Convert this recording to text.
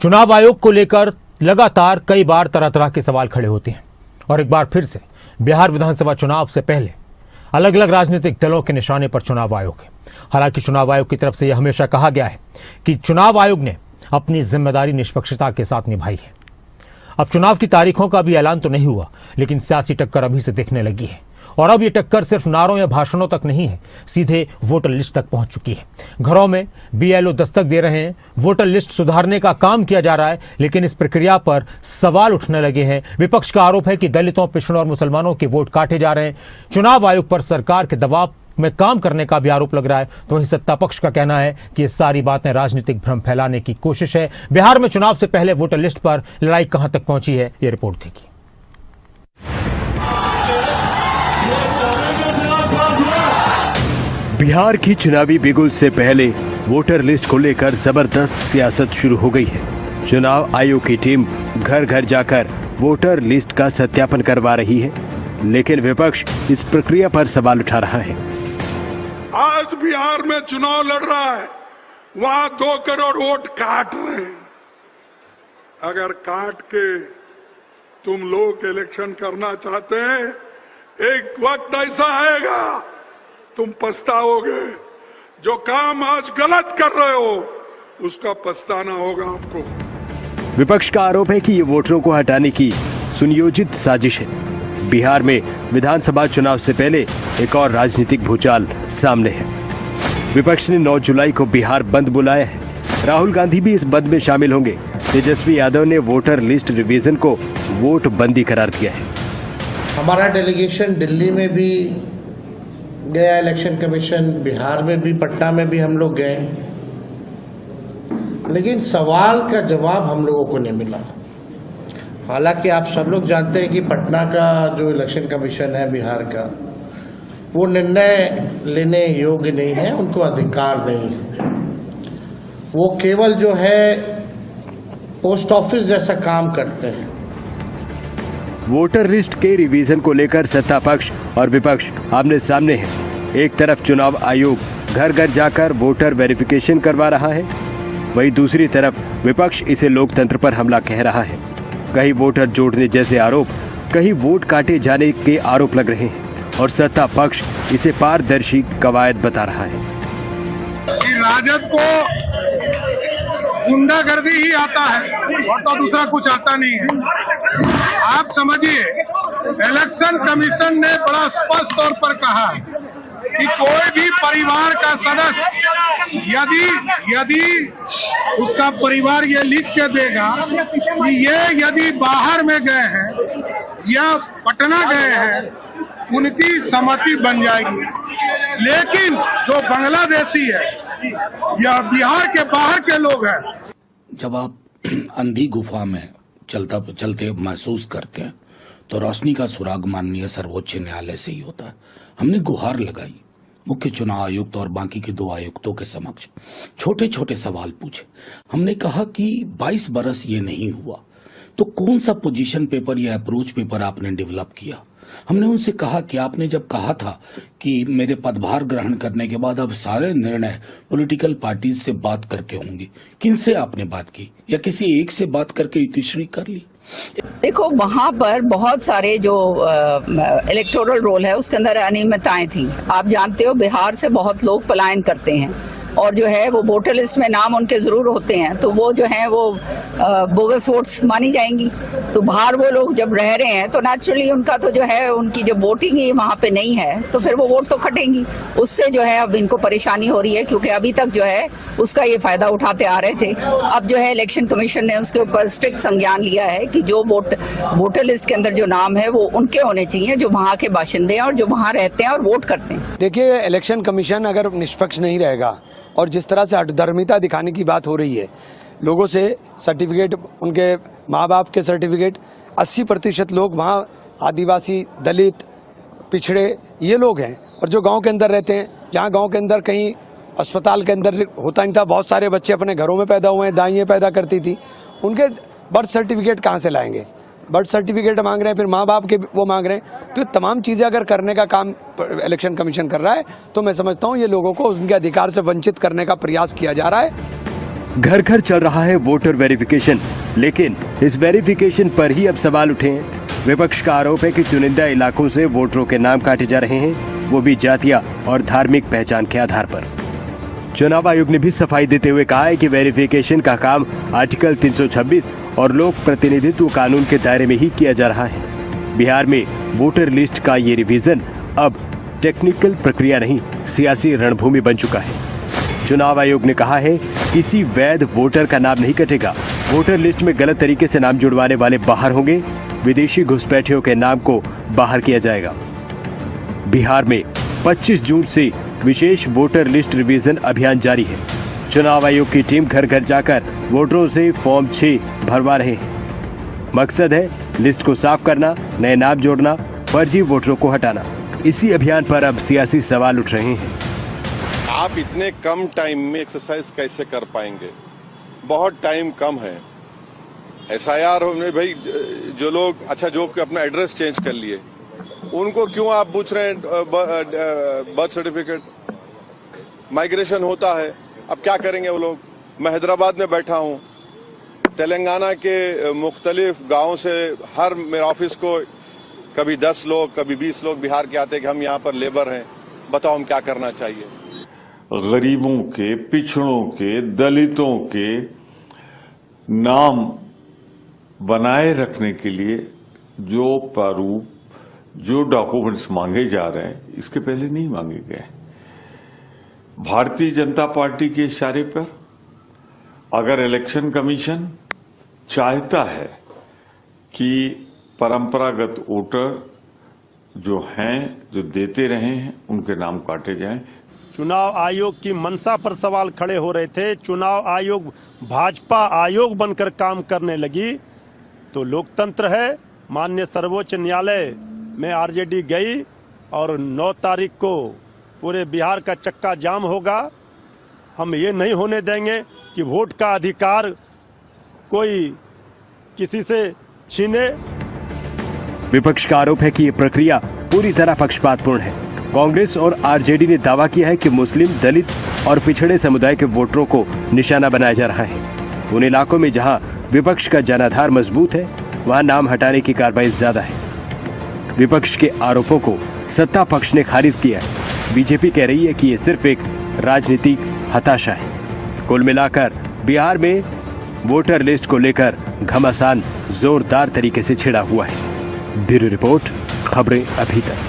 चुनाव आयोग को लेकर लगातार कई बार तरह तरह के सवाल खड़े होते हैं और एक बार फिर से बिहार विधानसभा चुनाव से पहले अलग अलग राजनीतिक दलों के निशाने पर चुनाव आयोग है। हालांकि चुनाव आयोग की तरफ से यह हमेशा कहा गया है कि चुनाव आयोग ने अपनी जिम्मेदारी निष्पक्षता के साथ निभाई है। अब चुनाव की तारीखों का भी ऐलान तो नहीं हुआ, लेकिन सियासी टक्कर अभी से दिखने लगी है और अब ये टक्कर सिर्फ नारों या भाषणों तक नहीं है, सीधे वोटर लिस्ट तक पहुंच चुकी है। घरों में बीएलओ दस्तक दे रहे हैं, वोटर लिस्ट सुधारने का काम किया जा रहा है, लेकिन इस प्रक्रिया पर सवाल उठने लगे हैं। विपक्ष का आरोप है कि दलितों, पिछड़ों और मुसलमानों के वोट काटे जा रहे हैं। चुनाव आयोग पर सरकार के दबाव में काम करने का भी आरोप लग रहा है। तो वहीं सत्ता पक्ष का कहना है कि ये सारी बातें राजनीतिक भ्रम फैलाने की कोशिश है। बिहार में चुनाव से पहले वोटर लिस्ट पर लड़ाई कहां तक पहुंची है, ये रिपोर्ट देखिए। बिहार की चुनावी बिगुल से पहले वोटर लिस्ट को लेकर जबरदस्त सियासत शुरू हो गई है। चुनाव आयोग की टीम घर घर जाकर वोटर लिस्ट का सत्यापन करवा रही है, लेकिन विपक्ष इस प्रक्रिया पर सवाल उठा रहा है। आज बिहार में चुनाव लड़ रहा है, वहां 2 करोड़ वोट काट रहे हैं। अगर काट के तुम लोग इलेक्शन करना चाहते हैं, एक वक्त ऐसा आएगा तुम पछताओगे। जो काम आज गलत कर रहे हो उसका पछताना होगा आपको। विपक्ष का आरोप है कि ये वोटरों को हटाने की सुनियोजित साजिश है। बिहार में विधानसभा चुनाव से पहले एक और राजनीतिक भूचाल सामने है। विपक्ष ने 9 जुलाई को बिहार बंद बुलाया है। राहुल गांधी भी इस बंद में शामिल होंगे। तेजस्वी यादव ने वोटर लिस्ट रिवीजन को वोट बंदी करार दिया है। हमारा डेलीगेशन दिल्ली में भी गया, इलेक्शन कमीशन बिहार में भी, पटना में भी हम लोग गए, लेकिन सवाल का जवाब हम लोगों को नहीं मिला। हालांकि आप सब लोग जानते हैं कि पटना का जो इलेक्शन कमीशन है बिहार का, वो निर्णय लेने योग्य नहीं है, उनको अधिकार नहीं है। वो केवल जो है पोस्ट ऑफिस जैसा काम करते हैं। वोटर लिस्ट के रिवीजन को लेकर सत्ता पक्ष और विपक्ष आमने सामने है। एक तरफ चुनाव आयोग घर घर जाकर वोटर वेरिफिकेशन करवा रहा है, वहीं दूसरी तरफ विपक्ष इसे लोकतंत्र पर हमला कह रहा है। कहीं वोटर जोड़ने जैसे आरोप, कहीं वोट काटे जाने के आरोप लग रहे हैं और सत्ता पक्ष इसे पारदर्शी कवायद बता रहा है। कि राजद को गुंडागर्दी ही आता है और तो दूसरा कुछ आता नहीं है। आप समझिए, इलेक्शन कमीशन ने बड़ा स्पष्ट तौर पर कहा कि कोई भी परिवार का सदस्य यदि उसका परिवार ये लिख के देगा कि ये यदि बाहर में गए हैं या पटना गए हैं, उनकी सहमति बन जाएगी। लेकिन जो बांग्लादेशी है या बिहार के बाहर के लोग हैं, जब आप अंधी गुफा में चलते महसूस करते हैं तो रोशनी का सुराग माननीय सर्वोच्च न्यायालय से ही होता है। हमने गुहार लगाई मुख्य चुनाव आयुक्त और बाकी के 2 आयुक्तों के समक्ष, छोटे छोटे सवाल पूछे। हमने कहा कि 22 बरस ये नहीं हुआ तो कौन सा पोजीशन पेपर या अप्रोच पेपर आपने डेवलप किया। हमने उनसे कहा कि आपने जब कहा था कि मेरे पदभार ग्रहण करने के बाद अब सारे निर्णय पॉलिटिकल पार्टीज से बात करके होंगे, किनसे आपने बात की या किसी एक से बात करके इतिश्री कर ली। देखो, वहाँ पर बहुत सारे जो इलेक्टोरल रोल है उसके अंदर अनियमितताएं थी। आप जानते हो बिहार से बहुत लोग पलायन करते हैं और जो है वो वोटर लिस्ट में नाम उनके जरूर होते हैं, तो वो जो है वो बोगस वोट्स मानी जाएंगी। तो बाहर वो लोग जब रह रहे हैं तो नेचुरली उनका तो जो है उनकी जब वोटिंग ही वहाँ पे नहीं है तो फिर वो वोट तो कटेंगी। उससे जो है अब इनको परेशानी हो रही है, क्योंकि अभी तक जो है उसका ये फायदा उठाते आ रहे थे। अब जो है इलेक्शन कमीशन ने उसके ऊपर स्ट्रिक्ट संज्ञान लिया है कि जो वोटर लिस्ट के अंदर जो नाम है वो उनके होने चाहिए जो वहाँ के बाशिंदे हैं और जो वहाँ रहते हैं और वोट करते हैं। देखिए, इलेक्शन कमीशन अगर निष्पक्ष नहीं रहेगा और जिस तरह से अधर्मिता दिखाने की बात हो रही है, लोगों से सर्टिफिकेट, उनके माँ बाप के सर्टिफिकेट, 80% लोग वहाँ आदिवासी, दलित, पिछड़े ये लोग हैं। और जो गांव के अंदर रहते हैं, जहाँ गांव के अंदर कहीं अस्पताल के अंदर होता नहीं था, बहुत सारे बच्चे अपने घरों में पैदा हुए हैं, दाइयाँ पैदा करती थी, उनके बर्थ सर्टिफिकेट कहाँ से लाएंगे। बर्थ सर्टिफिकेट मांग रहे हैं, फिर माँ बाप के वो मांग रहे हैं। तो तमाम चीज़ें अगर करने का काम इलेक्शन कमीशन कर रहा है तो मैं समझता हूँ ये लोगों को उनके अधिकार से वंचित करने का प्रयास किया जा रहा है। घर घर चल रहा है वोटर वेरिफिकेशन, लेकिन इस वेरिफिकेशन पर ही अब सवाल उठे हैं। विपक्ष का आरोप है कि चुनिंदा इलाकों से वोटरों के नाम काटे जा रहे हैं, वो भी जातिया और धार्मिक पहचान के आधार पर। चुनाव आयोग ने भी सफाई देते हुए कहा है कि वेरिफिकेशन का काम आर्टिकल 326 और लोक प्रतिनिधित्व कानून के दायरे में ही किया जा रहा है। बिहार में वोटर लिस्ट का ये रिवीजन अब टेक्निकल प्रक्रिया नहीं, सियासी रणभूमि बन चुका है। चुनाव आयोग ने कहा है किसी वैध वोटर का नाम नहीं कटेगा। वोटर लिस्ट में गलत तरीके से नाम जुड़वाने वाले बाहर होंगे। विदेशी घुसपैठियों के नाम को बाहर किया जाएगा। बिहार में 25 जून से विशेष वोटर लिस्ट रिवीजन अभियान जारी है। चुनाव आयोग की टीम घर घर जाकर वोटरों से फॉर्म 6 भरवा रहे हैं। मकसद है लिस्ट को साफ करना, नए नाम जोड़ना, फर्जी वोटरों को हटाना। इसी अभियान पर अब सियासी सवाल उठ रहे हैं। आप इतने कम टाइम में एक्सरसाइज कैसे कर पाएंगे? बहुत टाइम कम है। एसआईआर में भाई जो लोग जो अपना एड्रेस चेंज कर लिए उनको क्यों आप पूछ रहे हैं बर्थ सर्टिफिकेट? माइग्रेशन होता है, अब क्या करेंगे वो लोग? मैं हैदराबाद में बैठा हूँ, तेलंगाना के मुख्तलिफ गांवों से हर मेरे ऑफिस को कभी 10 लोग कभी 20 लोग बिहार के आते हैं कि हम यहाँ पर लेबर हैं, बताओ हम क्या करना चाहिए? गरीबों के, पिछड़ों के, दलितों के नाम बनाए रखने के लिए जो प्रारूप, जो डॉक्यूमेंट्स मांगे जा रहे हैं, इसके पहले नहीं मांगे गए। भारतीय जनता पार्टी के इशारे पर अगर इलेक्शन कमीशन चाहता है कि परंपरागत वोटर जो हैं, जो देते रहे हैं, उनके नाम काटे जाएं। चुनाव आयोग की मंशा पर सवाल खड़े हो रहे थे। चुनाव आयोग भाजपा आयोग बनकर काम करने लगी तो लोकतंत्र है। माननीय सर्वोच्च न्यायालय में आरजेडी गई और 9 तारीख को पूरे बिहार का चक्का जाम होगा। हम ये नहीं होने देंगे कि वोट का अधिकार कोई किसी से छीने। विपक्ष का आरोप है कि ये प्रक्रिया पूरी तरह पक्षपातपूर्ण है। कांग्रेस और आरजेडी ने दावा किया है कि मुस्लिम, दलित और पिछड़े समुदाय के वोटरों को निशाना बनाया जा रहा है। उन इलाकों में जहां विपक्ष का जनाधार मजबूत है, वहां नाम हटाने की कार्रवाई ज्यादा है। विपक्ष के आरोपों को सत्ता पक्ष ने खारिज किया है। बीजेपी कह रही है कि ये सिर्फ एक राजनीतिक हताशा है। कुल मिलाकर बिहार में वोटर लिस्ट को लेकर घमासान जोरदार तरीके से छिड़ा हुआ है। ब्यूरो रिपोर्ट, खबरें अभी तक।